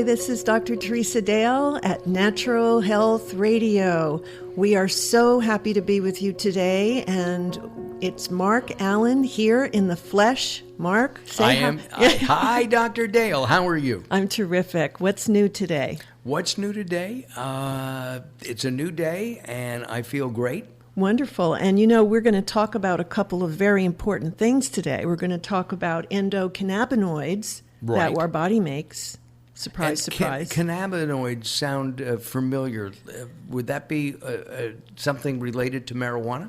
Hi, this is Dr. Teresa Dale at Natural Health Radio. We are so happy to be with you today, and it's Mark Alyn here in the flesh. Mark, say hi. Hi, Dr. Dale. How are you? I'm terrific. What's new today? What's new today? It's a new day, and I feel great. Wonderful. And you know, we're going to talk about a couple of very important things today. We're going to talk about endocannabinoids that our body makes. Surprise, surprise. Cannabinoids sound familiar. Would that be something related to marijuana?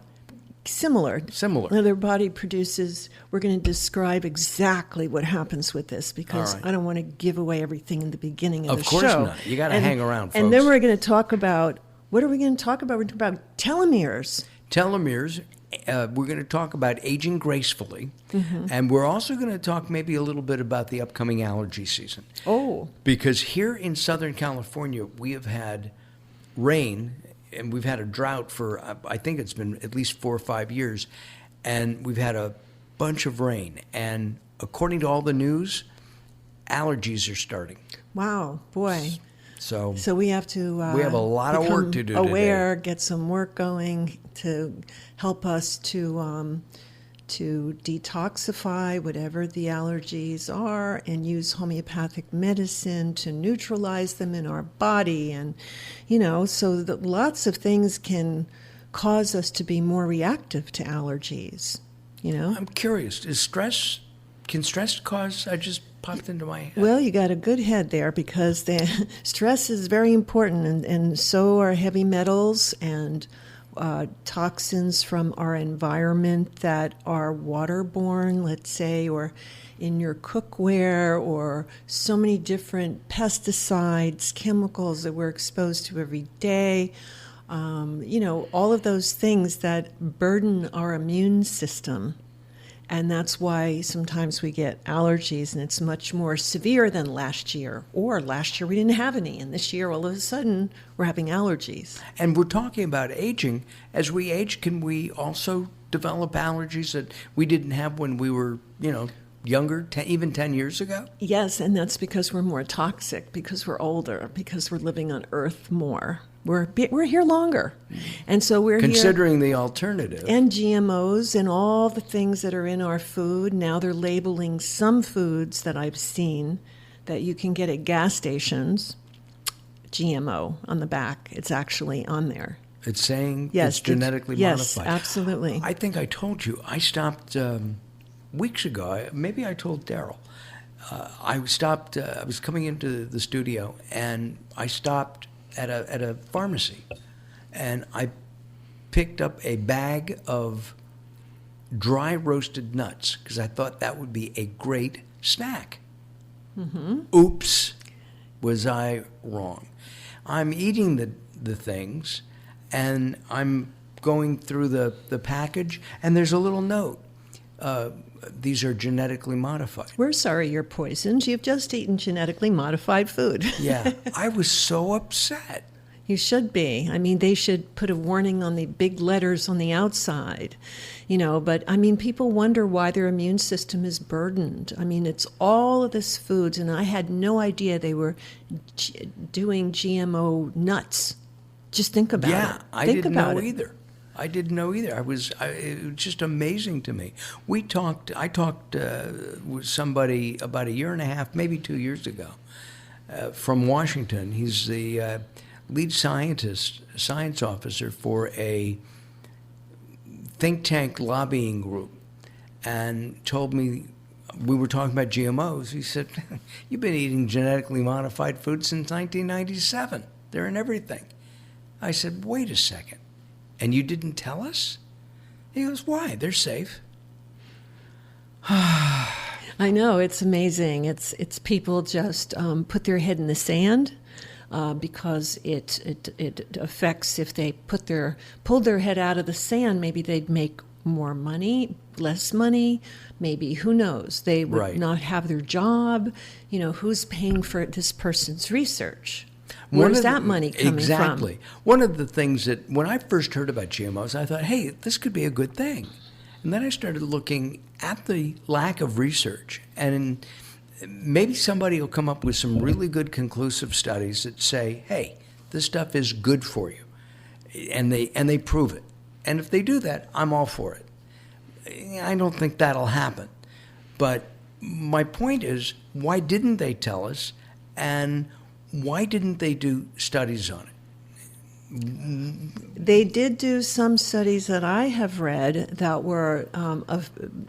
Similar. Similar. Their body produces, we're going to describe exactly what happens with this because I don't want to give away everything in the beginning of the show. Of course not. You got to hang around, folks. And then we're going to talk about, what are we going to talk about? We're going to talk about telomeres. Telomeres. We're going to talk about aging gracefully, and we're also going to talk maybe a little bit about the upcoming allergy season. Oh. Because here in Southern California, we have had rain, and we've had a drought for, I think it's been at least 4 or 5 years, and we've had a bunch of rain. And according to all the news, allergies are starting. Wow, boy. So we have to we have a lot of work to do aware, today. Get some work going to help us to detoxify whatever the allergies are and use homeopathic medicine to neutralize them in our body. And, you know, so that lots of things can cause us to be more reactive to allergies, you know. I'm curious, can stress cause, I just popped into my head. Well, you got a good head there because stress is very important, and so are heavy metals and toxins from our environment that are waterborne, let's say, or in your cookware, or so many different pesticides, chemicals that we're exposed to every day. You know, all of those things that burden our immune system. And that's why sometimes we get allergies, and it's much more severe than last year. Or last year we didn't have any, and this year all of a sudden we're having allergies. And we're talking about aging. As we age, can we also develop allergies that we didn't have when we were, you know, younger, even 10 years ago? Yes, and that's because we're more toxic, because we're older, because we're living on Earth more. We're here longer, and so we're considering the alternative. And GMOs and all the things that are in our food. Now they're labeling some foods that I've seen that you can get at gas stations, GMO on the back. It's actually on there. It's saying it's genetically modified. Yes, absolutely. I think I told you. I stopped weeks ago. Maybe I told Daryl. I stopped. I was coming into the studio, and I stopped at a pharmacy, and I picked up a bag of dry roasted nuts because I thought that would be a great snack. Oops, was I wrong? I'm eating the things, and I'm going through the package, and there's a little note. These are genetically modified. We're sorry you're poisoned. You've just eaten genetically modified food. Yeah, I was so upset. You should be. I mean, they should put a warning on the big letters on the outside, you know, but I mean, people wonder why their immune system is burdened. I mean, it's all of this foods, and I had no idea they were doing GMO nuts. Just think about it. Yeah, I didn't know either. I didn't know either. It was just amazing to me. I talked with somebody about a year and a half, maybe 2 years ago, from Washington. He's the lead science officer for a think tank lobbying group, and told me, we were talking about GMOs. He said, "You've been eating genetically modified food since 1997. They're in everything." I said, "Wait a second. And you didn't tell us?" He goes, "Why? They're safe." I know, it's amazing. It's people just put their head in the sand because it affects, if they pulled their head out of the sand, maybe they'd make more money, less money, maybe, who knows? They would not have their job. You know, who's paying for this person's research? Where's that money coming from? Exactly. One of the things that, when I first heard about GMOs, I thought, hey, this could be a good thing. And then I started looking at the lack of research. And maybe somebody will come up with some really good conclusive studies that say, hey, this stuff is good for you. And they prove it. And if they do that, I'm all for it. I don't think that'll happen. But my point is, why didn't they tell us? And why didn't they do studies on it? They did do some studies that I have read that were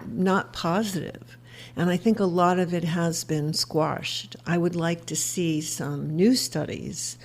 not positive. And I think a lot of it has been squashed. I would like to see some new studies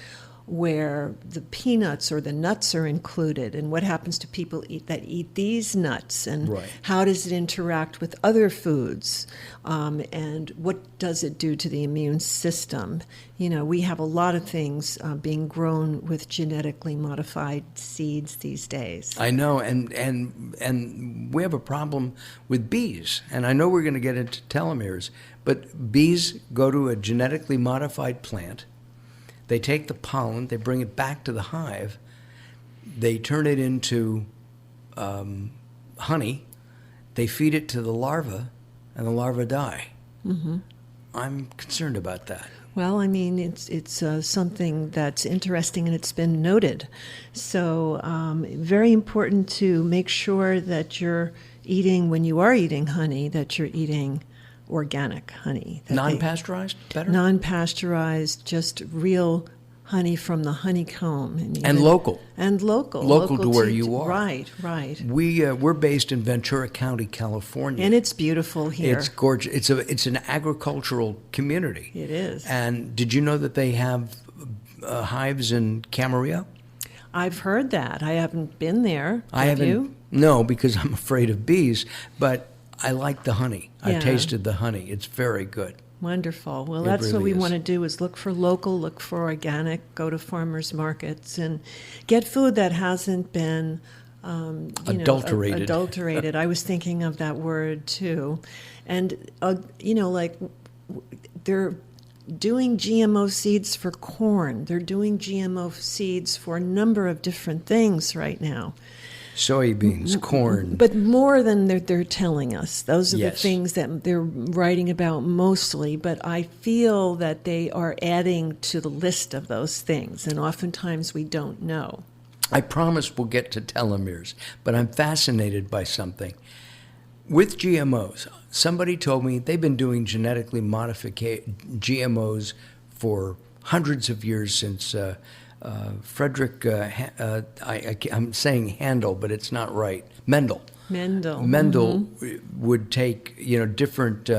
where the peanuts or the nuts are included, and what happens to people that eat these nuts, and Right. how does it interact with other foods, and what does it do to the immune system. You know, we have a lot of things being grown with genetically modified seeds these days. I know, and we have a problem with bees. And I know we're going to get into telomeres, but bees go to a genetically modified plant. They take the pollen, they bring it back to the hive, they turn it into honey, they feed it to the larva, and the larvae die. Mm-hmm. I'm concerned about that. Well, I mean, it's something that's interesting, and it's been noted. So very important to make sure that you're eating, when you are eating honey, that you're eating organic honey. Non-pasteurized, better? Non-pasteurized, just real honey from the honeycomb. And local. And local. Local to where you are. Right. We're based in Ventura County, California. And it's beautiful here. It's gorgeous. It's an agricultural community. It is. And did you know that they have hives in Camarillo? I've heard that. I haven't been there. I haven't. You? No, because I'm afraid of bees. But I like the honey. Yeah. I tasted the honey. It's very good. Wonderful. Well, It that's what really we is. want to do, is look for local, look for organic, go to farmers markets, and get food that hasn't been Adulterated. Adulterated. I was thinking of that word too. And, they're doing GMO seeds for corn. They're doing GMO seeds for a number of different things right now. Soybeans, corn. But more than they're telling us. Those are Yes. the things that they're writing about mostly. But I feel that they are adding to the list of those things. And oftentimes we don't know. I promise we'll get to telomeres, but I'm fascinated by something. With GMOs, somebody told me they've been doing genetically modified GMOs for hundreds of years, since Frederick, I'm saying Handel, but it's not right. Mendel would take different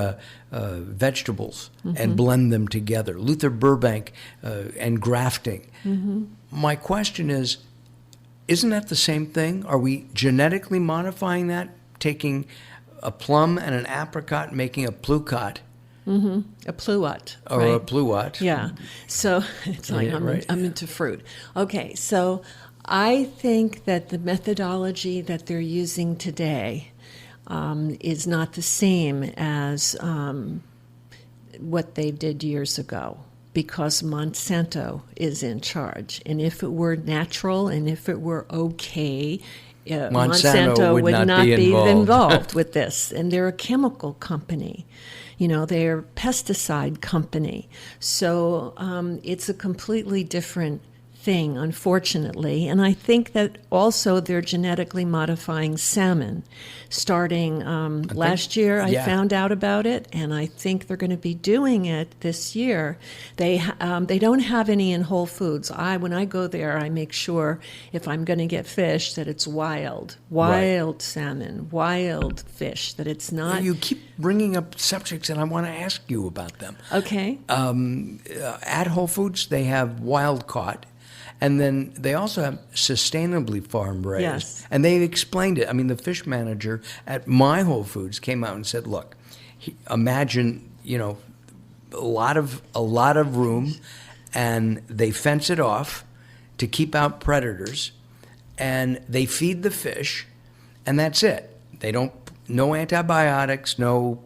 vegetables and blend them together. Luther Burbank and grafting. My question is, isn't that the same thing? Are we genetically modifying that, taking a plum and an apricot, making a plucot? A pluot. Or right? a pluot. Yeah. So it's like Yeah, I'm into fruit. Okay. So I think that the methodology that they're using today is not the same as what they did years ago, because Monsanto is in charge. And if it were natural and if it were okay, Monsanto would not be involved with this. And they're a chemical company. They're a pesticide company. So it's a completely different thing, unfortunately. And I think that also they're genetically modifying salmon. Starting last year, I found out about it, and I think they're going to be doing it this year. They don't have any in Whole Foods. When I go there, I make sure if I'm going to get fish that it's wild salmon, wild fish, that it's not. You keep bringing up subjects, and I want to ask you about them. Okay. At Whole Foods, they have wild caught. And then they also have sustainably farm raised. Yes. And they explained it. I mean, the fish manager at my Whole Foods came out and said, look, imagine, a lot of room, and they fence it off to keep out predators, and they feed the fish, and that's it. They don't, no antibiotics, no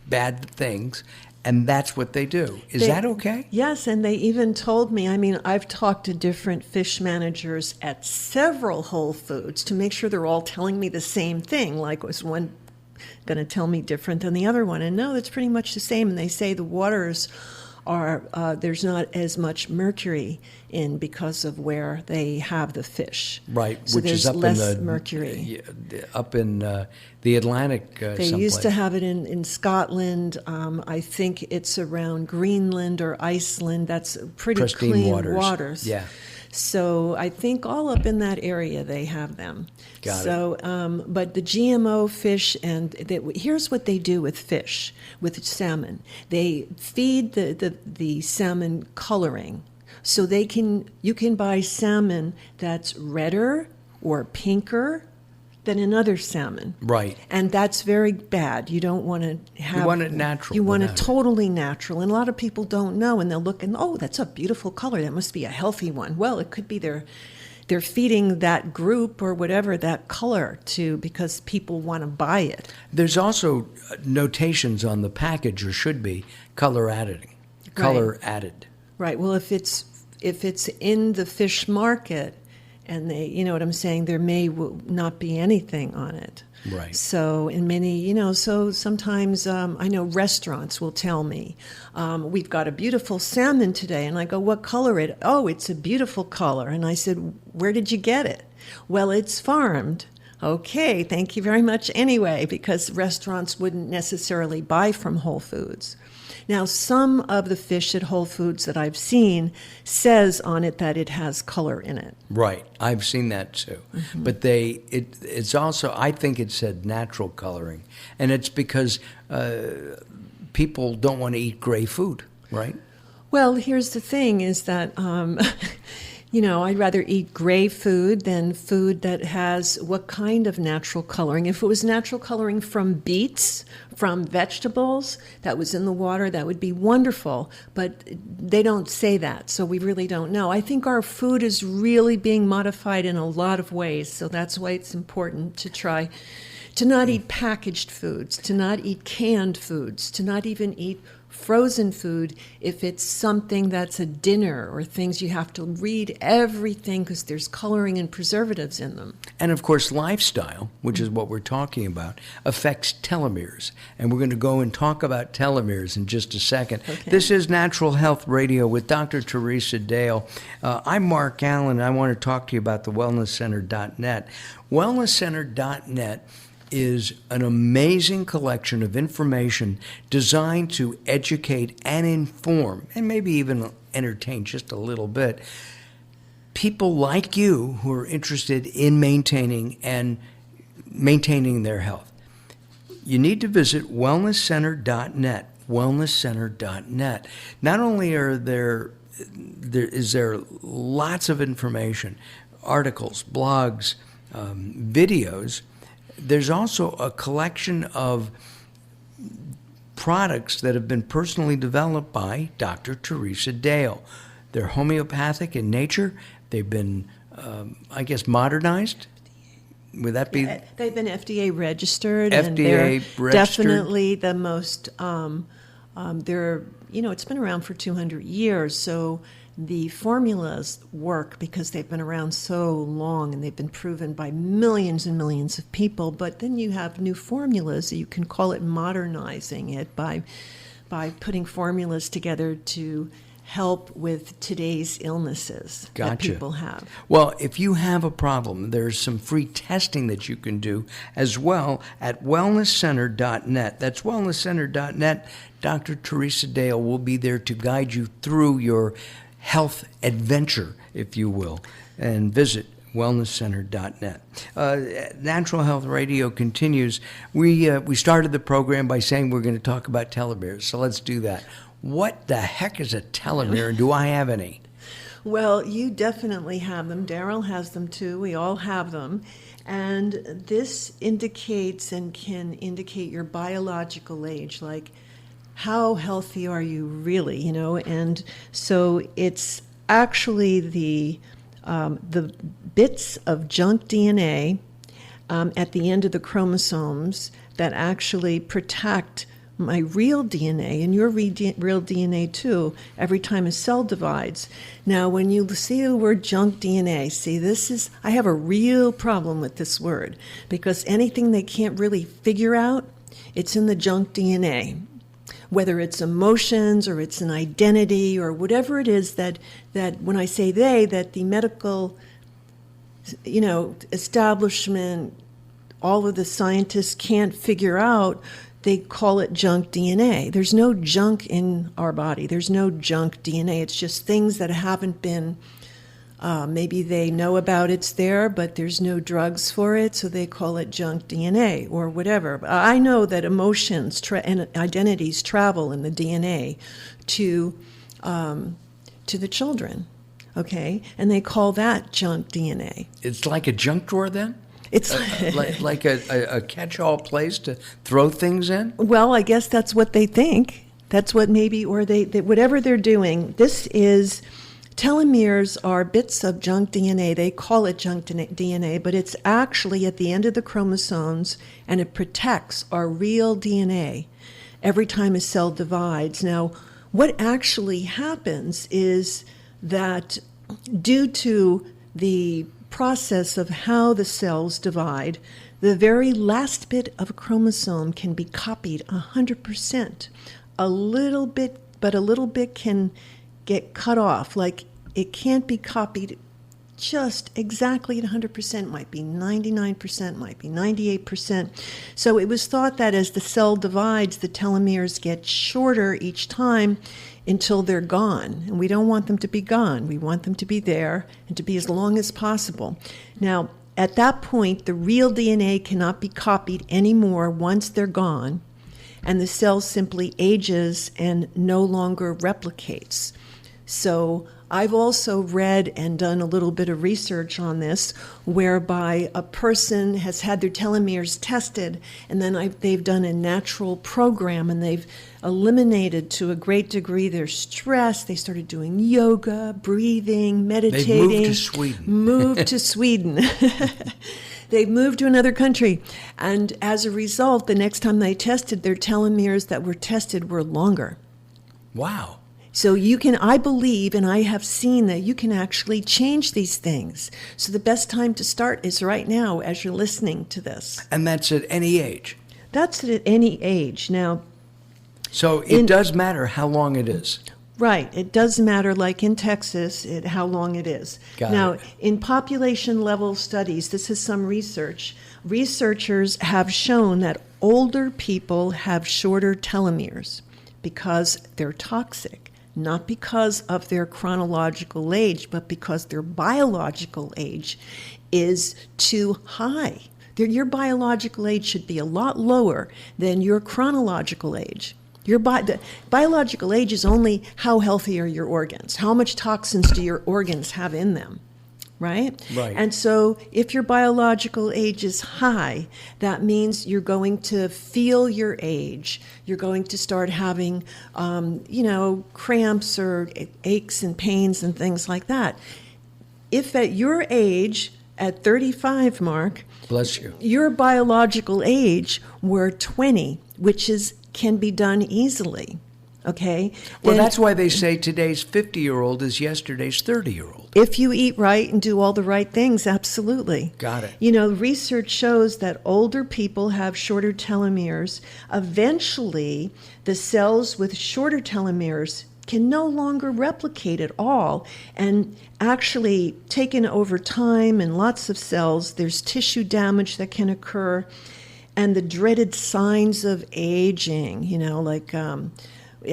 bad things. And that's what they do. Is that okay? Yes, and they even told me, I've talked to different fish managers at several Whole Foods to make sure they're all telling me the same thing. Like, was one going to tell me different than the other one. And no, it's pretty much the same. And they say the waters are, there's not as much mercury in because of where they have the fish. Right, so which is up less in the mercury. Up in the Atlantic. They someplace. used to have it in Scotland. I think it's around Greenland or Iceland. That's pretty Pristine clean waters. Yeah. So I think all up in that area they have them. Got it. But the GMO fish, and here's what they do with fish, with salmon. They feed the salmon coloring. So you can buy salmon that's redder or pinker than another salmon. Right. And that's very bad. You don't want to have... You want it natural. You want it totally natural. And a lot of people don't know, and they'll look and, oh, that's a beautiful color. That must be a healthy one. Well, it could be they're feeding that group or whatever that color to because people want to buy it. There's also notations on the package, or should be, color added. Color added. Right. Well, if it's in the fish market, and they, you know what I'm saying, there may not be anything on it. Right. So in many, so sometimes I know restaurants will tell me, we've got a beautiful salmon today. And I go, what color it? Oh, it's a beautiful color. And I said, where did you get it? Well, it's farmed. Okay, thank you very much anyway, because restaurants wouldn't necessarily buy from Whole Foods. Now, some of the fish at Whole Foods that I've seen says on it that it has color in it. Right, I've seen that too. Mm-hmm. But it's also, I think it said natural coloring, and it's because people don't want to eat gray food, right? Well, here's the thing: is that I'd rather eat gray food than food that has what kind of natural coloring. If it was natural coloring from beets, from vegetables that was in the water, that would be wonderful. But they don't say that, so we really don't know. I think our food is really being modified in a lot of ways, so that's why it's important to try to not eat packaged foods, to not eat canned foods, to not even eat frozen food if it's something that's a dinner or things you have to read everything because there's coloring and preservatives in them. And of course, lifestyle, which is what we're talking about, affects telomeres. And we're going to go and talk about telomeres in just a second. Okay. This is Natural Health Radio with Dr. Teresa Dale. I'm Mark Alyn. I want to talk to you about the wellnesscenter.net. Wellnesscenter.net is an amazing collection of information designed to educate and inform, and maybe even entertain just a little bit, people like you who are interested in maintaining their health. You need to visit wellnesscenter.net, wellnesscenter.net. Not only is there lots of information, articles, blogs, videos, there's also a collection of products that have been personally developed by Dr. Teresa Dale. They're homeopathic in nature. They've been, modernized. Would that be? Yeah, they've been FDA registered. FDA and they're registered. Definitely the most, it's been around for 200 years, so the formulas work because they've been around so long and they've been proven by millions and millions of people. But then you have new formulas. You can call it modernizing it by putting formulas together to help with today's illnesses that people have. Well, if you have a problem, there's some free testing that you can do as well at wellnesscenter.net. That's wellnesscenter.net. Dr. Teresa Dale will be there to guide you through your health adventure, if you will, and visit wellnesscenter.net. Natural Health Radio continues. We started the program by saying we're going to talk about telomeres, so let's do that. What the heck is a telomere, and do I have any? Well, you definitely have them. Daryl has them too. We all have them. And this indicates and can indicate your biological age, like how healthy are you really, And so it's actually the bits of junk DNA at the end of the chromosomes that actually protect my real DNA and your real DNA too every time a cell divides. Now, when you see the word junk DNA, I have a real problem with this word because anything they can't really figure out, It's in the junk DNA. Whether it's emotions or it's an identity or whatever it is that when I say they, that the medical, establishment, all of the scientists can't figure out, they call it junk DNA. There's no junk in our body. There's no junk DNA. It's just things that haven't been, maybe they know about it's there, but there's no drugs for it, so they call it junk DNA or whatever. I know that emotions and identities travel in the DNA to the children, okay? And they call that junk DNA. It's like a junk drawer then? It's like a catch-all place to throw things in? Well, I guess that's what they think. That's what maybe, or they whatever they're doing. Telomeres are bits of junk DNA. They call it junk DNA, but it's actually at the end of the chromosomes, and it protects our real DNA every time a cell divides. Now, what actually happens is that due to the process of how the cells divide, the very last bit of a chromosome can be copied 100%. A little bit can get cut off. Like, it can't be copied just exactly at 100%, might be 99%, might be 98%. So it was thought that as the cell divides, the telomeres get shorter each time until they're gone. And we don't want them to be gone. We want them to be there and to be as long as possible. Now, at that point, the real DNA cannot be copied anymore once they're gone, and the cell simply ages and no longer replicates. So I've also read and done a little bit of research on this, whereby a person has had their telomeres tested, and then they've done a natural program, and they've eliminated to a great degree their stress. They started doing yoga, breathing, meditating. They moved to Sweden. Moved to Sweden. They moved to another country. And as a result, the next time they tested, their telomeres that were tested were longer. Wow. So you can, I believe, and I have seen that you can actually change these things. So the best time to start is right now as you're listening to this. And that's at any age? That's at any age. Now, so it does matter how long it is? Right. It does matter, like in Texas, how long it is. Now, in population level studies, this is some research. Researchers have shown that older people have shorter telomeres because they're toxic. Not because of their chronological age, but because their biological age is too high. Your biological age should be a lot lower than your chronological age. The biological age is only how healthy are your organs, how much toxins do your organs have in them, right? Right. And so if your biological age is high, that means you're going to feel your age. You're going to start having, cramps or aches and pains and things like that. If at your age, at 35, Mark, bless you, your biological age were 20, which can be done easily. Okay? Well, that's why they say today's 50-year-old is yesterday's 30-year-old. If you eat right and do all the right things, absolutely. Got it. Research shows that older people have shorter telomeres. Eventually, the cells with shorter telomeres can no longer replicate at all. And actually, taken over time and lots of cells, there's tissue damage that can occur. And the dreaded signs of aging,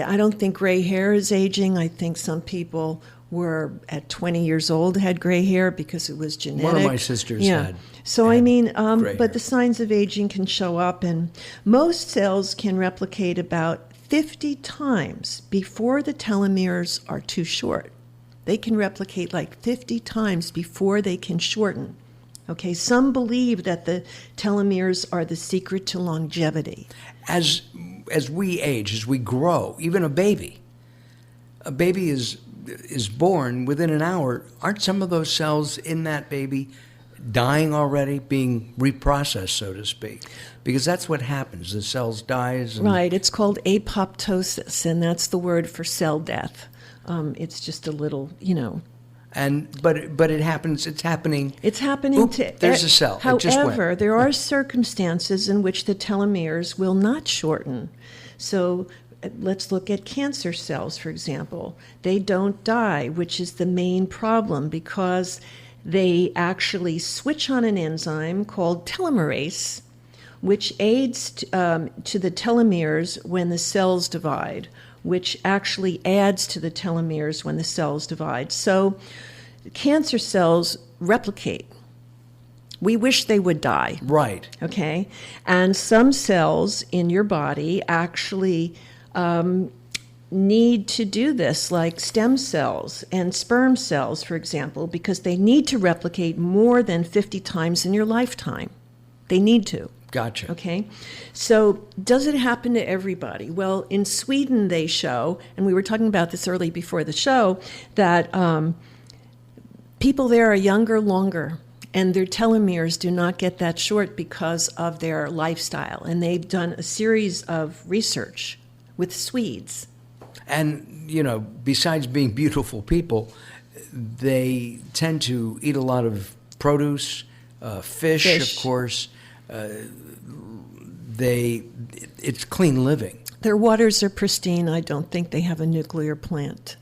I don't think gray hair is aging. I think some people were at 20 years old had gray hair because it was genetic. One of my sisters had. So gray but hair. The signs of aging can show up, and most cells can replicate about 50 times before the telomeres are too short. They can replicate like 50 times before they can shorten. Okay, some believe that the telomeres are the secret to longevity. As we age, as we grow, even a baby is born within an hour. Aren't some of those cells in that baby dying already, being reprocessed, so to speak? Because that's what happens. The cells dies. Right. It's called apoptosis, and that's the word for cell death. It's just a little, But it happens. It's happening. It's happening to. There's a cell. It just went. However, there are circumstances in which the telomeres will not shorten. So let's look at cancer cells, for example. They don't die, which is the main problem because they actually switch on an enzyme called telomerase, which aids to the telomeres when the cells divide, which actually adds to the telomeres when the cells divide. So cancer cells replicate. We wish they would die. Right. Okay? And some cells in your body actually need to do this, like stem cells and sperm cells, for example, because they need to replicate more than 50 times in your lifetime. They need to. Gotcha. Okay? So does it happen to everybody? Well, in Sweden they show, and we were talking about this early before the show, that people there are younger longer, and their telomeres do not get that short because of their lifestyle. And they've done a series of research with Swedes. And, besides being beautiful people, they tend to eat a lot of produce, fish, of course. It's clean living. Their waters are pristine. I don't think they have a nuclear plant.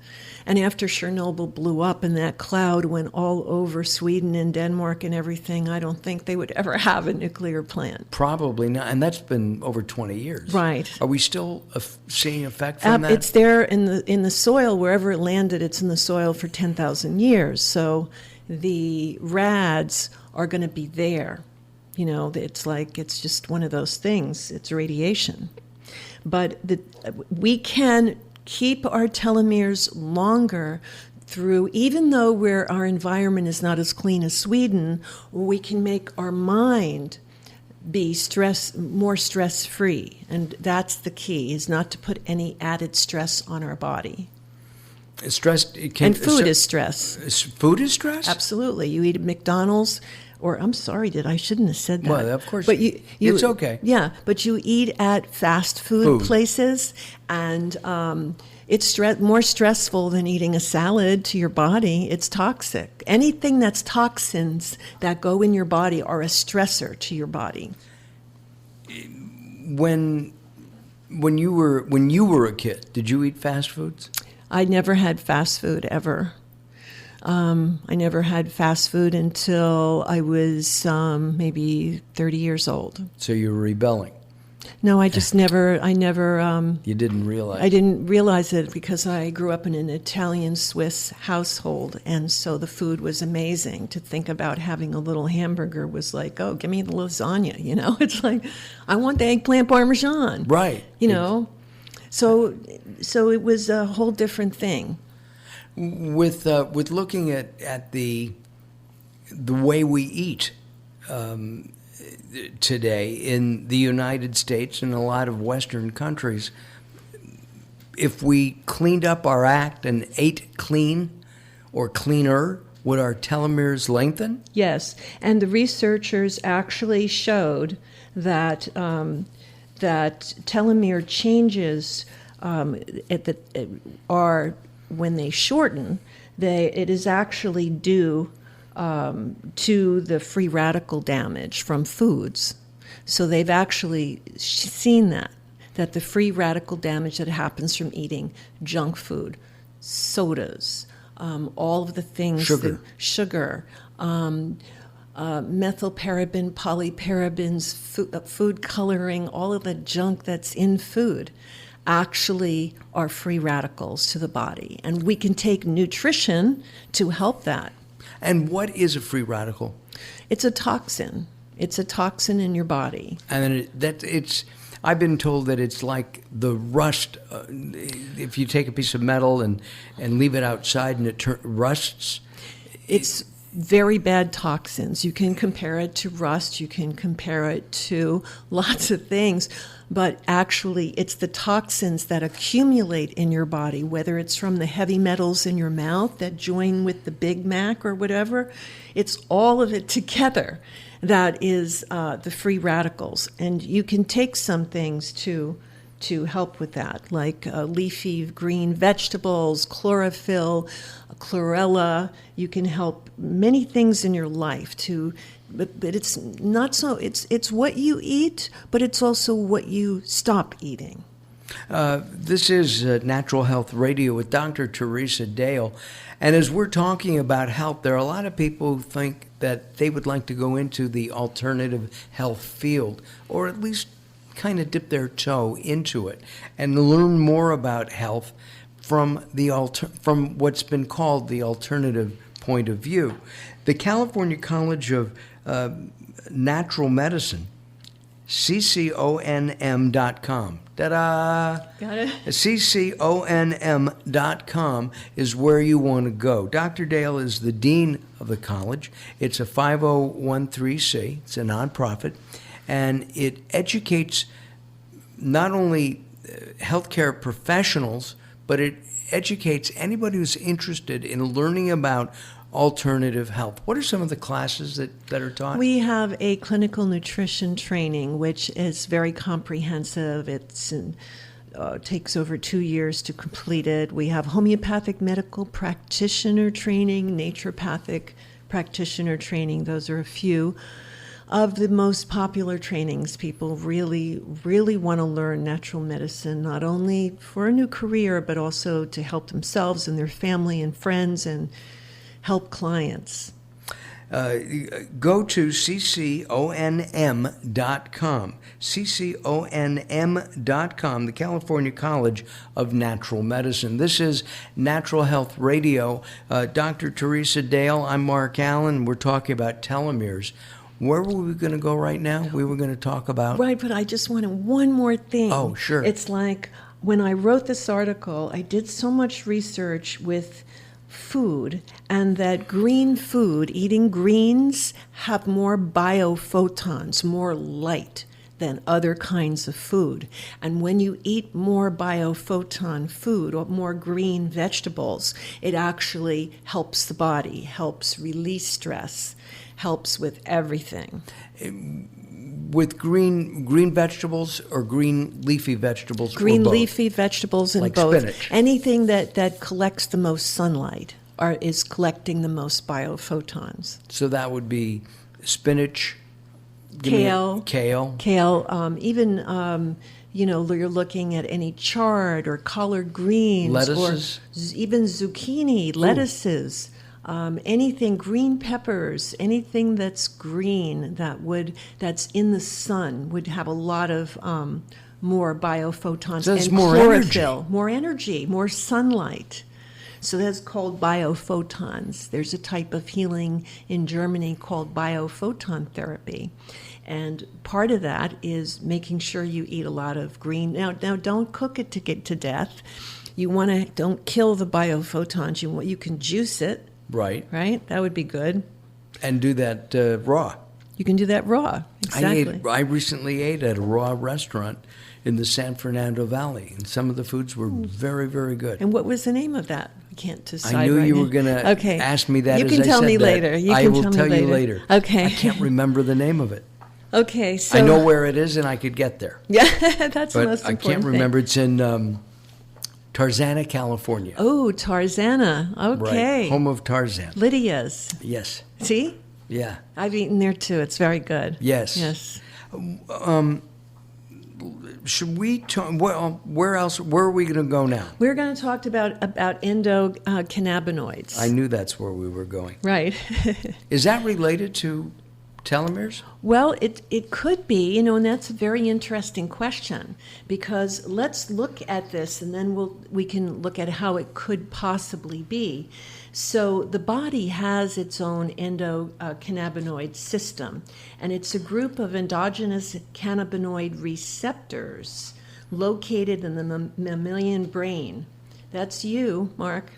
And after Chernobyl blew up and that cloud went all over Sweden and Denmark and everything, I don't think they would ever have a nuclear plant. Probably not. And that's been over 20 years. Right. Are we still seeing effect from that? It's there in the soil. Wherever it landed, it's in the soil for 10,000 years. So the rads are going to be there. It's just one of those things. It's radiation. But we can keep our telomeres longer through, even though our environment is not as clean as Sweden, we can make our mind be more stress-free. And that's the key, is not to put any added stress on our body. And food is stress. Food is stress? Absolutely. You eat at McDonald's, or I'm sorry, I shouldn't have said that. Well, of course. But it's okay. Yeah, but you eat at fast food places, and it's more stressful than eating a salad to your body. It's toxic. Anything that's toxins that go in your body are a stressor to your body. When you were a kid, did you eat fast foods? I never had fast food ever. I never had fast food until I was maybe 30 years old. So you were rebelling? No, I never. You didn't realize? I didn't realize it because I grew up in an Italian-Swiss household, and so the food was amazing. To think about having a little hamburger was like, oh, give me the lasagna, It's like, I want the eggplant parmesan. Right. So it was a whole different thing. With looking at the way we eat today in the United States and a lot of Western countries, if we cleaned up our act and ate clean or cleaner, would our telomeres lengthen? Yes, and the researchers actually showed that that telomere changes are when they shorten. It is actually due to the free radical damage from foods. So they've actually seen that the free radical damage that happens from eating junk food, sodas, all of the things, sugar, methylparaben, polyparabens, food coloring, all of the junk that's in food actually are free radicals to the body. And we can take nutrition to help that. And what is a free radical? It's a toxin. It's a toxin in your body. And I've been told that it's like the rust. If you take a piece of metal and leave it outside and it rusts. It's very bad toxins. You can compare it to rust. You can compare it to lots of things. But actually, it's the toxins that accumulate in your body, whether it's from the heavy metals in your mouth that join with the Big Mac or whatever. It's all of it together that is the free radicals. And you can take some things to to help with that, like leafy green vegetables, chlorophyll, chlorella. You can help many things in your life but it's not so, it's what you eat, but it's also what you stop eating. This is Natural Health Radio with Dr. Teresa Dale. And as we're talking about health, there are a lot of people who think that they would like to go into the alternative health field, or at least kind of dip their toe into it and learn more about health from what's been called the alternative point of view. The California College of Natural Medicine, cconm.com. Ta-da! Got it? cconm.com is where you want to go. Dr. Dale is the dean of the college. It's a 5013C. It's a nonprofit. And it educates not only healthcare professionals, but it educates anybody who's interested in learning about alternative health. What are some of the classes that are taught? We have a clinical nutrition training, which is very comprehensive. It takes over 2 years to complete it. We have homeopathic medical practitioner training, naturopathic practitioner training. Those are a few of the most popular trainings. People really, really want to learn natural medicine, not only for a new career, but also to help themselves and their family and friends and help clients. Go to cconm.com, cconm.com, the California College of Natural Medicine. This is Natural Health Radio. Dr. Teresa Dale, I'm Mark Alyn. We're talking about telomeres. Where were we going to go right now? We were going to talk about... Right, but I just wanted one more thing. Oh, sure. It's like when I wrote this article, I did so much research with food, and that green food, eating greens, have more biophotons, more light than other kinds of food. And when you eat more biophoton food or more green vegetables, it actually helps the body, helps release stress, helps with everything. With green vegetables or green leafy vegetables? Green leafy vegetables and like both. Spinach. Anything that collects the most sunlight is collecting the most biophotons. So that would be spinach, Kale. Kale. You're looking at any chard or collard greens. Lettuces. Or even zucchini, lettuces. Anything, green peppers, anything that's green that's in the sun would have a lot of more biophotons so and more chlorophyll, more energy, more sunlight. So that's called biophotons. There's a type of healing in Germany called biophoton therapy. And part of that is making sure you eat a lot of green. Now don't cook it to get to death. Don't kill the biophotons. You can juice it. Right. That would be good. And do that raw. You can do that raw. Exactly. I recently ate at a raw restaurant in the San Fernando Valley, and some of the foods were very, very good. And what was the name of that? I can't decide. I knew right you now. were going to ask me that. You as can I tell said me that. later. I will tell you later. Okay. I can't remember the name of it. Okay, so I know where it is, and I could get there. Yeah, that's the most important But I can't remember. It's in Tarzana, California. Oh, Tarzana. Okay. Right. Home of Tarzan. Lydia's. Yes. See? Yeah. I've eaten there too. It's very good. Yes. Yes. Should we talk? Well, where else? Where are we going to go now? We're going to talk about EndoCannabinoids. I knew that's where we were going. Right. Is that related to telomeres? Well, it could be, and that's a very interesting question, because let's look at this and then we can look at how it could possibly be. So the body has its own endocannabinoid system, and it's a group of endogenous cannabinoid receptors located in the mammalian brain. That's you, Mark.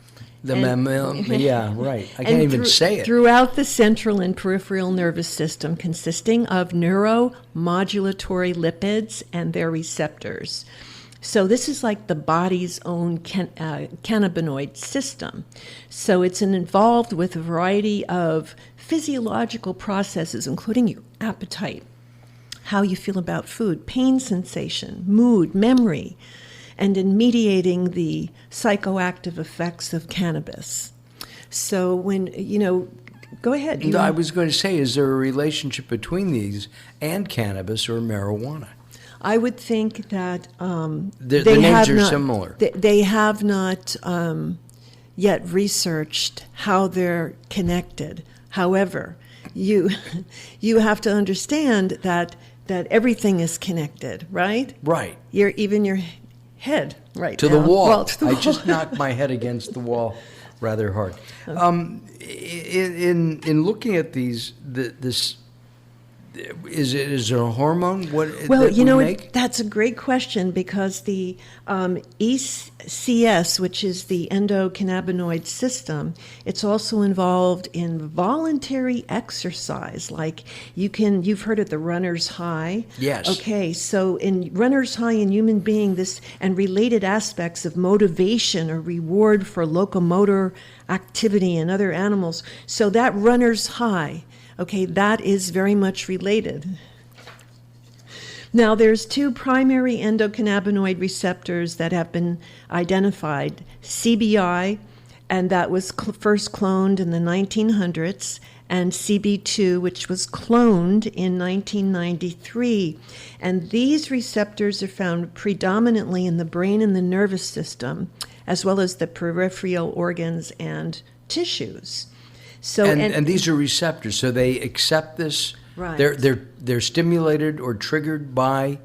Yeah, right. I can't even say it. Throughout the central and peripheral nervous system, consisting of neuromodulatory lipids and their receptors. So this is like the body's own cannabinoid system. So it's involved with a variety of physiological processes, including your appetite, how you feel about food, pain sensation, mood, memory, and in mediating the psychoactive effects of cannabis. So when, go ahead. No, I was going to say, is there a relationship between these and cannabis or marijuana? I would think that The names are similar. They have not yet researched how they're connected. However, you have to understand that everything is connected, right? Right. Even your head right to now. the wall. Well, to the I wall. just knocked my head against the wall rather hard. In looking at these, this is it a hormone? That's a great question, because the ECS, which is the endocannabinoid system, it's also involved in voluntary exercise. Like you've heard of the runner's high. Yes. Okay, so in runner's high in human being, this and related aspects of motivation or reward for locomotor activity in other animals. So that runner's high, okay, that is very much related. Now, there's two primary endocannabinoid receptors that have been identified, CBI, and that was first cloned in the 1900s, and CB2, which was cloned in 1993. And these receptors are found predominantly in the brain and the nervous system, as well as the peripheral organs and tissues. So, and these are receptors, so they accept this. Right. They're stimulated or triggered by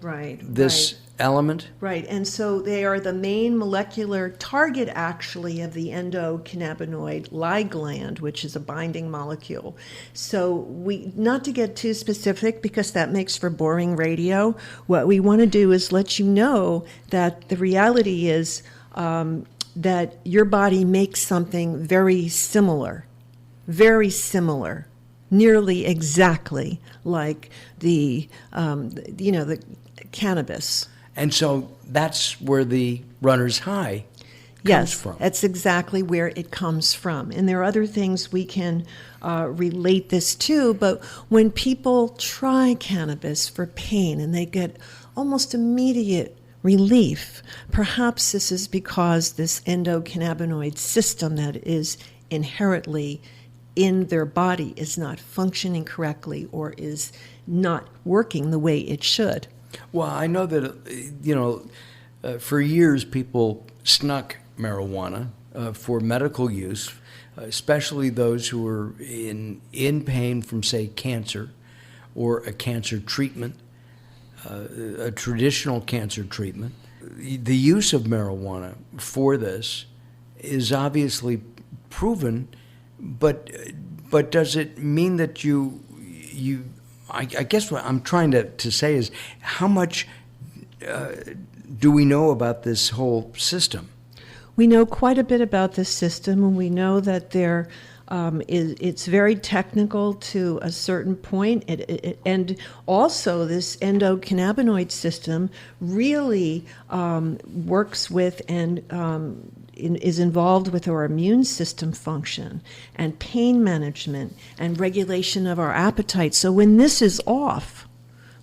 this element. Right, and so they are the main molecular target, actually, of the endocannabinoid ligand, which is a binding molecule. So not to get too specific, because that makes for boring radio, what we want to do is let you know that the reality is that your body makes something very similar, nearly exactly like the cannabis. And so that's where the runner's high comes from. Yes, that's exactly where it comes from. And there are other things we can relate this to, but when people try cannabis for pain and they get almost immediate relief, perhaps this is because this endocannabinoid system that is inherently in their body is not functioning correctly or is not working the way it should. Well, I know that, for years people snuck marijuana for medical use, especially those who were in pain from, say, cancer or a cancer treatment, a traditional cancer treatment. The use of marijuana for this is obviously proven, but does it mean that I guess what I'm trying to say is, how much do we know about this whole system? We know quite a bit about this system, and we know that it's very technical to a certain point, and also this endocannabinoid system really works with and is involved with our immune system function and pain management and regulation of our appetite. So when this is off,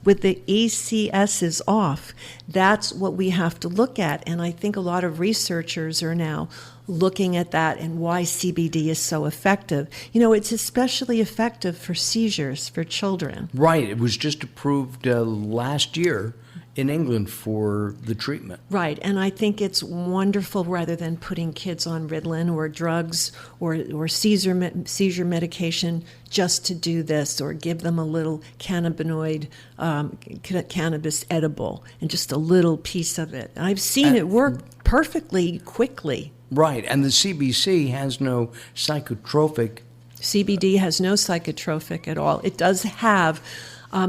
with the ECS is off, that's what we have to look at. And I think a lot of researchers are now looking at that and why CBD is so effective. It's especially effective for seizures for children. Right. It was just approved last year in England for the treatment. Right, and I think it's wonderful, rather than putting kids on Ritalin or drugs or seizure medication just to do this, or give them a little cannabis edible and just a little piece of it. I've seen it work perfectly quickly. Right, and the CBC has no psychotropic. CBD has no psychotropic at all. It does have,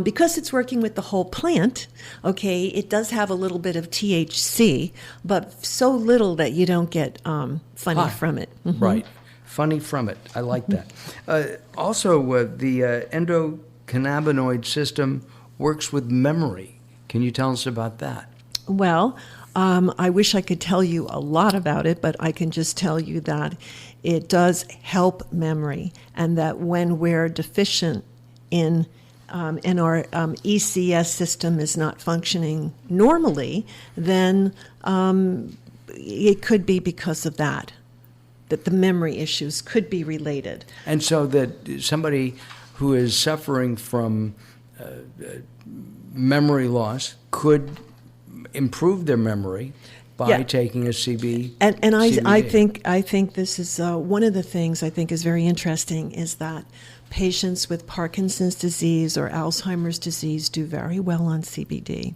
because it's working with the whole plant, okay, it does have a little bit of THC, but so little that you don't get funny from it. Mm-hmm. Right, funny from it. I like that. Also, the endocannabinoid system works with memory. Can you tell us about that? Well, I wish I could tell you a lot about it, but I can just tell you that it does help memory, and that when we're deficient in and our ECS system is not functioning normally, then it could be because of that the memory issues could be related. And so that somebody who is suffering from memory loss could improve their memory by taking a CBD. And I think this is one of the things I think is very interesting is that patients with Parkinson's disease or Alzheimer's disease do very well on CBD.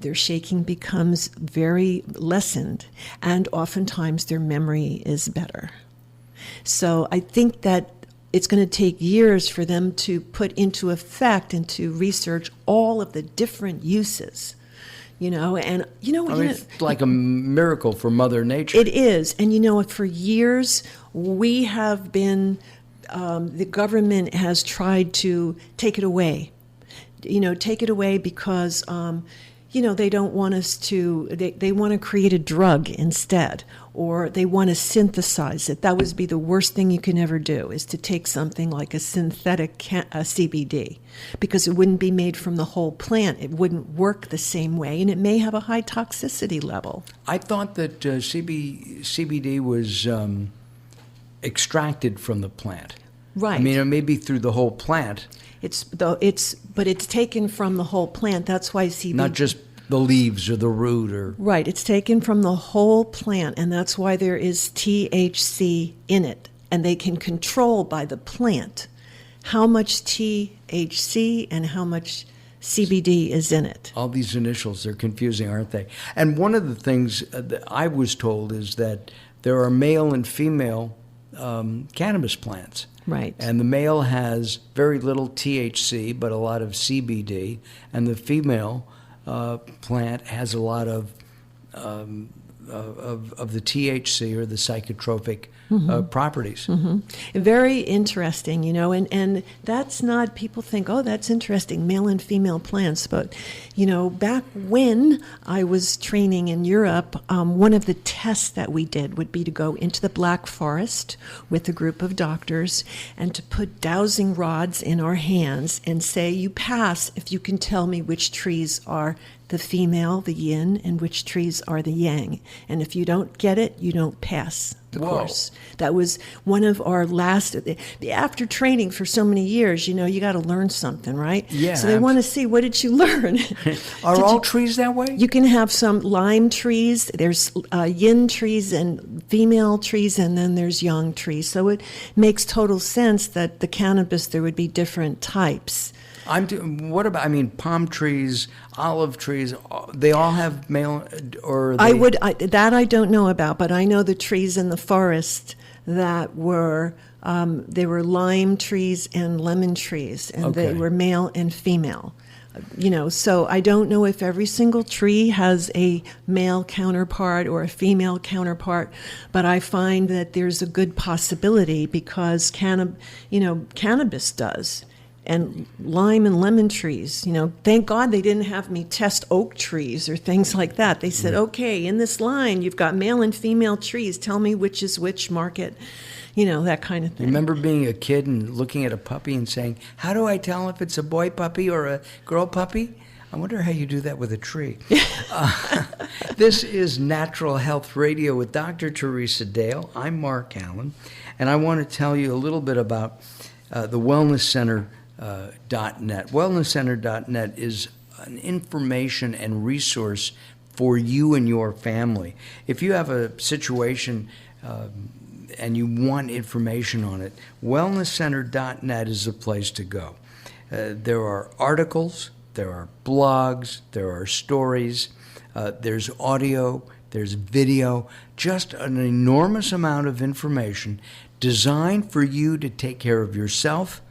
Their shaking becomes very lessened, and oftentimes their memory is better. So I think that it's going to take years for them to put into effect and to research all of the different uses. It's like a miracle for Mother Nature. It is. And, for years, we have been, the government has tried to take it away. Take it away because, they don't want us to, they want to create a drug instead, or they want to synthesize it. That would be the worst thing you can ever do, is to take something like a synthetic CBD, because it wouldn't be made from the whole plant. It wouldn't work the same way, and it may have a high toxicity level. I thought that CBD was extracted from the plant. Right. I mean, it may be through the whole plant. But it's taken from the whole plant. That's why CBD. Not just the leaves or the root or. Right. It's taken from the whole plant, and that's why there is THC in it, and they can control by the plant how much THC and how much CBD is in it. All these initials, they're confusing, aren't they? And one of the things that I was told is that there are male and female cannabis plants. Right. And the male has very little THC, but a lot of CBD, and the female plant has a lot of the THC or the psychotropic properties. Mm-hmm. Very interesting, and that's not, people think, oh, that's interesting, male and female plants. But, back when I was training in Europe, one of the tests that we did would be to go into the Black Forest with a group of doctors and to put dowsing rods in our hands and say, you pass if you can tell me which trees are the female, the yin, and which trees are the yang. And if you don't get it, you don't pass the course. That was one of our last, after training for so many years, you got to learn something, right? Yeah. So they want to see, what did you learn? Are all trees that way? You can have some lime trees, there's yin trees and female trees, and then there's yang trees. So it makes total sense that the cannabis, there would be different types. Palm trees, olive trees, they all have male, or that I don't know about, but I know the trees in the forest that were, they were lime trees and lemon trees, and they were male and female. So I don't know if every single tree has a male counterpart or a female counterpart, but I find that there's a good possibility because cannabis does. And lime and lemon trees, thank God they didn't have me test oak trees or things like that. They said, okay, in this line, you've got male and female trees. Tell me which is which, mark it, that kind of thing. Remember being a kid and looking at a puppy and saying, how do I tell if it's a boy puppy or a girl puppy? I wonder how you do that with a tree. This is Natural Health Radio with Dr. Teresa Dale. I'm Mark Alyn, and I want to tell you a little bit about the Wellness Center. .net. WellnessCenter.net is an information and resource for you and your family. If you have a situation and you want information on it, WellnessCenter.net is the place to go. There are articles, there are blogs, there are stories, there's audio, there's video, just an enormous amount of information designed for you to take care of yourself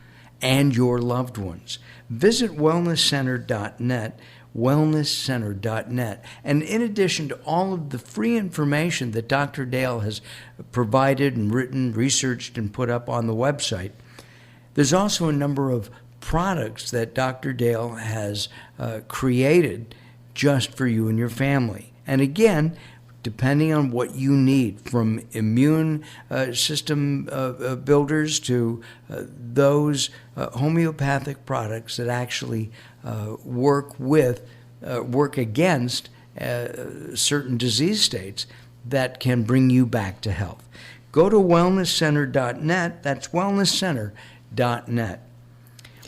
and your loved ones. Visit wellnesscenter.net, wellnesscenter.net. And in addition to all of the free information that Dr. Dale has provided and written, researched, and put up on the website, there's also a number of products that Dr. Dale has created just for you and your family. And again, depending on what you need, from immune system builders to those homeopathic products that actually work against certain disease states that can bring you back to health. Go to wellnesscenter.net. That's wellnesscenter.net.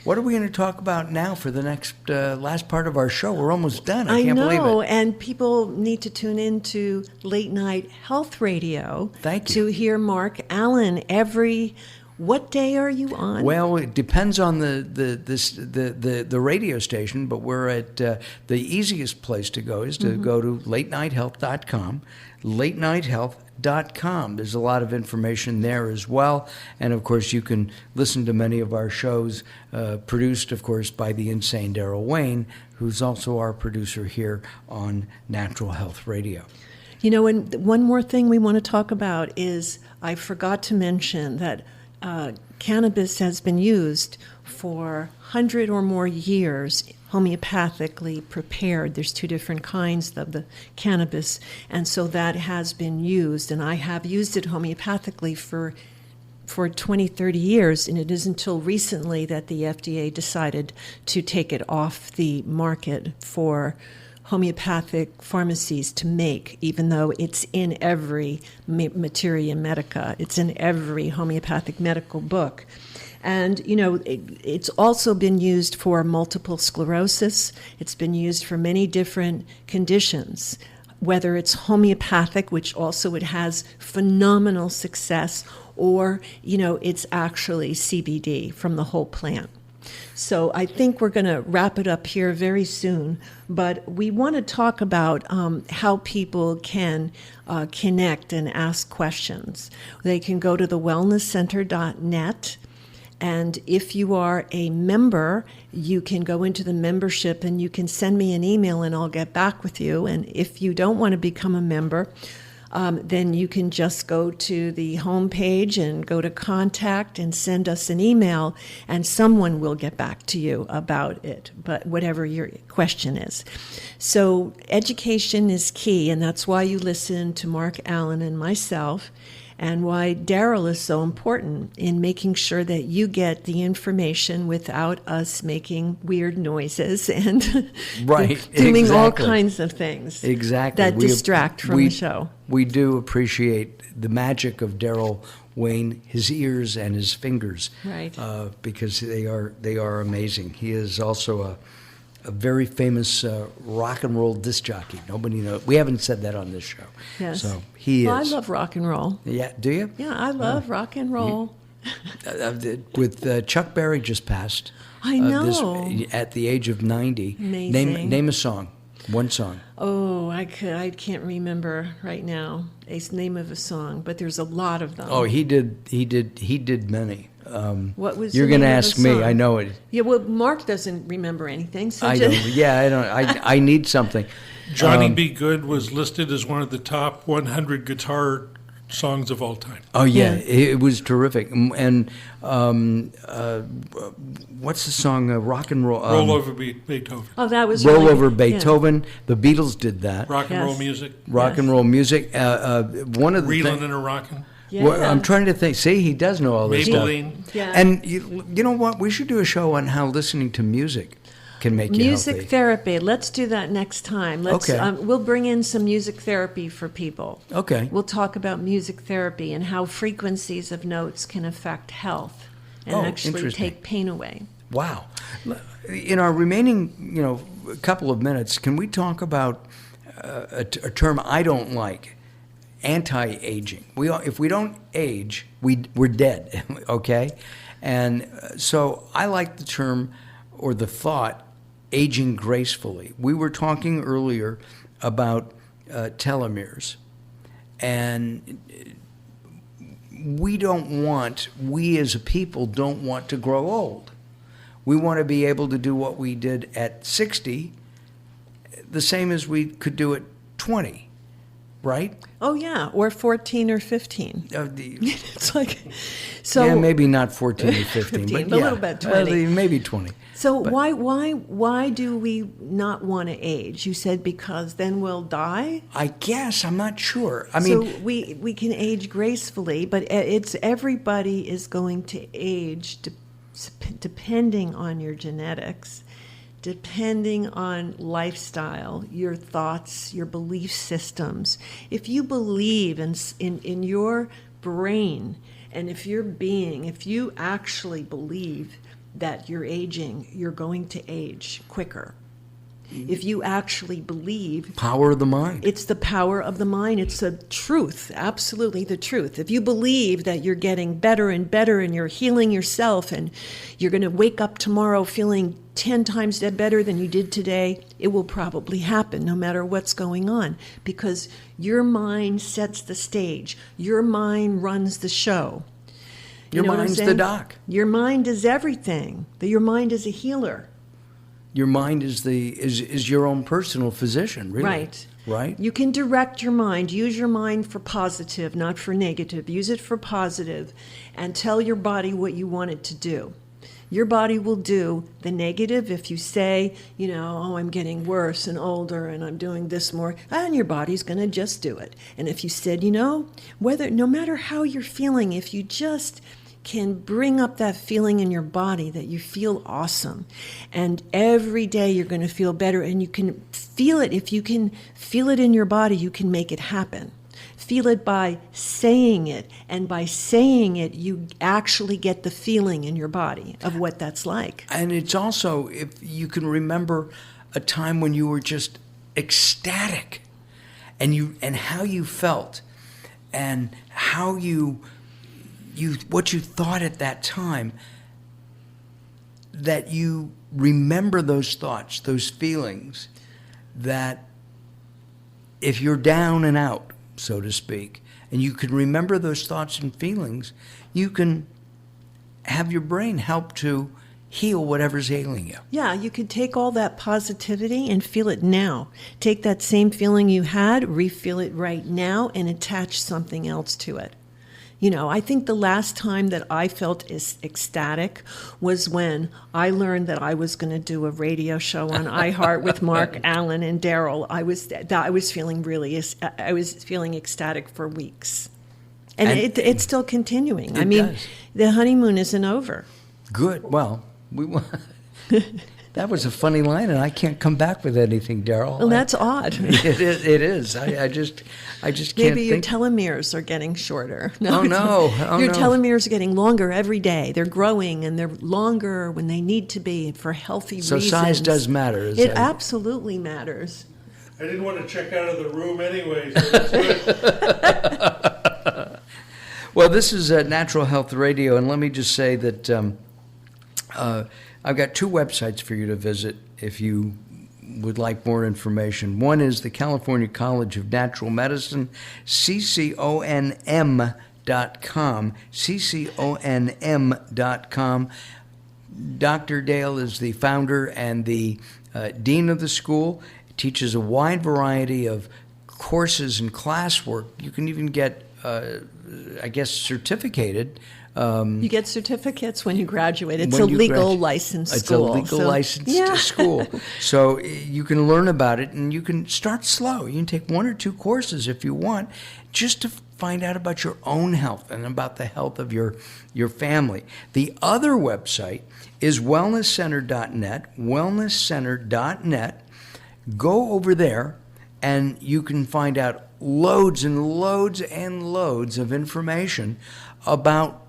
What are we going to talk about now for the next last part of our show? We're almost done. I can't believe it. And people need to tune in to Late Night Health Radio. Thank you. To hear Mark Alyn what day are you on? Well, it depends on the radio station, but we're at the easiest place to go is to go to latenighthealth.com, latenighthealth.com. There's a lot of information there as well, and of course you can listen to many of our shows produced, of course, by the insane Daryl Wayne, who's also our producer here on Natural Health Radio. You know, and one more thing we want to talk about is I forgot to mention that cannabis has been used for 100 or more years, homeopathically prepared. There's 2 different kinds of the cannabis, and so that has been used, and I have used it homeopathically for 20, 30 years, and it is until recently that the FDA decided to take it off the market for homeopathic pharmacies to make, even though it's in every materia medica. It's in every homeopathic medical book. And, you know, it's also been used for multiple sclerosis. It's been used for many different conditions, whether it's homeopathic, which also it has phenomenal success, or, you know, it's actually CBD from the whole plant. So I think we're going to wrap it up here very soon, but we want to talk about how people can connect and ask questions. They can go to the wellnesscenter.net, and if you are a member, you can go into the membership and you can send me an email and I'll get back with you. And if you don't want to become a member, then you can just go to the homepage and go to contact and send us an email, and someone will get back to you about it, but whatever your question is. So education is key, and that's why you listen to Mark Alyn and myself, and why Daryl is so important in making sure that you get the information without us making weird noises and doing all kinds of things that distract from the show. We do appreciate the magic of Daryl Wayne, his ears and his fingers, because they are amazing. He is also a very famous rock and roll disc jockey. Nobody knows. We haven't said that on this show. Yes. So he is. Well, I love rock and roll. Yeah, do you? Yeah, I love rock and roll. With Chuck Berry just passed. I know. At the age of 90. Amazing. Name a song. One song. Oh, I can't remember right now a name of a song, but there's a lot of them. Oh, he did many. What was you're going to ask me? I know it. Yeah, well, Mark doesn't remember anything. So I don't. Yeah, I don't. I need something. Johnny B. Goode was listed as one of the top 100 guitar songs of all time. Oh yeah, it was terrific. And what's the song? Rock and roll. Roll Over Beethoven. Oh, that was Roll Over Beethoven. Yeah. The Beatles did that. Rock and roll music. Rock and roll music. One of the Reelin' and a Rockin'. Yeah. Well, I'm trying to think. See, he does know all this Maybelline. stuff. Yeah. And you know what? We should do a show on how listening to music can make you music healthy. Therapy. Let's do that next time. Okay. We'll bring in some music therapy for people. Okay. We'll talk about music therapy and how frequencies of notes can affect health and actually take pain away. Wow. In our remaining, couple of minutes, can we talk about a term I don't like? Anti-aging. If we don't age, we're dead. Okay, and so I like the term or the thought, aging gracefully. We were talking earlier about telomeres, and we as a people don't want to grow old. We want to be able to do what we did at 60, the same as we could do at 20. right? Oh, yeah, or 14 or 15. It's like, so. Yeah, maybe not 14 or 15, 15, but but a yeah, little bit 20. Maybe 20. So why do we not want to age? You said because then we'll die? I guess, I'm not sure. I mean, so we can age gracefully, but it's everybody is going to age depending on your genetics, depending on lifestyle, your thoughts, your belief systems. If you believe in your brain, and if you actually believe that you're aging, you're going to age quicker. If you actually believe... Power of the mind. It's the power of the mind. It's the truth, absolutely the truth. If you believe that you're getting better and better and you're healing yourself and you're going to wake up tomorrow feeling 10 times better than you did today, it will probably happen no matter what's going on, because your mind sets the stage. Your mind runs the show. Your mind's the doc. Your mind is everything. Your mind is a healer. Your mind is your own personal physician, really. Right. Right? You can direct your mind. Use your mind for positive, not for negative. Use it for positive, and tell your body what you want it to do. Your body will do the negative if you say, oh, I'm getting worse and older and I'm doing this more, and your body's going to just do it. And if you said, no matter how you're feeling, if you just can bring up that feeling in your body that you feel awesome, and every day you're going to feel better, and you can feel it. If you can feel it in your body, you can make it happen. Feel it by saying it, and by saying it, you actually get the feeling in your body of what that's like. And it's also, if you can remember a time when you were just ecstatic, and how you felt, and how what you thought at that time, that you remember those thoughts, those feelings, that if you're down and out, so to speak, and you can remember those thoughts and feelings, you can have your brain help to heal whatever's ailing you. Yeah, you could take all that positivity and feel it now. Take that same feeling you had, re-feel it right now, and attach something else to it. I think the last time that I felt ecstatic was when I learned that I was going to do a radio show on iHeart with Mark Alyn and Daryl. I was feeling ecstatic for weeks, and it's still continuing. The honeymoon isn't over. Good. Well, that was a funny line, and I can't come back with anything, Daryl. Well, that's odd. It is. I just can't. Maybe your telomeres are getting shorter. Your telomeres are getting longer every day. They're growing, and they're longer when they need to be for healthy reasons. So size does matter. It absolutely matters. I didn't want to check out of the room anyway, so that's good. Well, this is Natural Health Radio, and let me just say that I've got 2 websites for you to visit if you would like more information. One is the California College of Natural Medicine, cconm.com, cconm.com. Dr. Dale is the founder and the dean of the school. He teaches a wide variety of courses and classwork. You can even get, certificated. You get certificates when you graduate. It's a legal licensed school. It's a legal licensed school. So you can learn about it, and you can start slow. You can take 1 or 2 courses if you want, just to find out about your own health and about the health of your family. The other website is wellnesscenter.net, wellnesscenter.net. Go over there, and you can find out loads and loads and loads of information about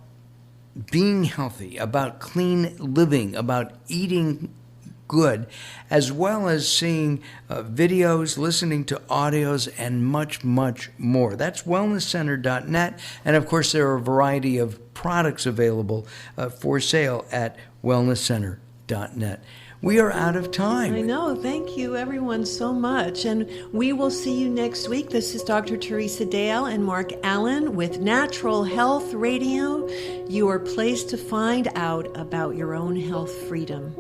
being healthy, about clean living, about eating good, as well as seeing videos, listening to audios, and much, much more. That's wellnesscenter.net. And of course, there are a variety of products available for sale at wellnesscenter.net. We are out of time. I know. Thank you, everyone, so much. And we will see you next week. This is Dr. Teresa Dale and Mark Alyn with Natural Health Radio, your place to find out about your own health freedom.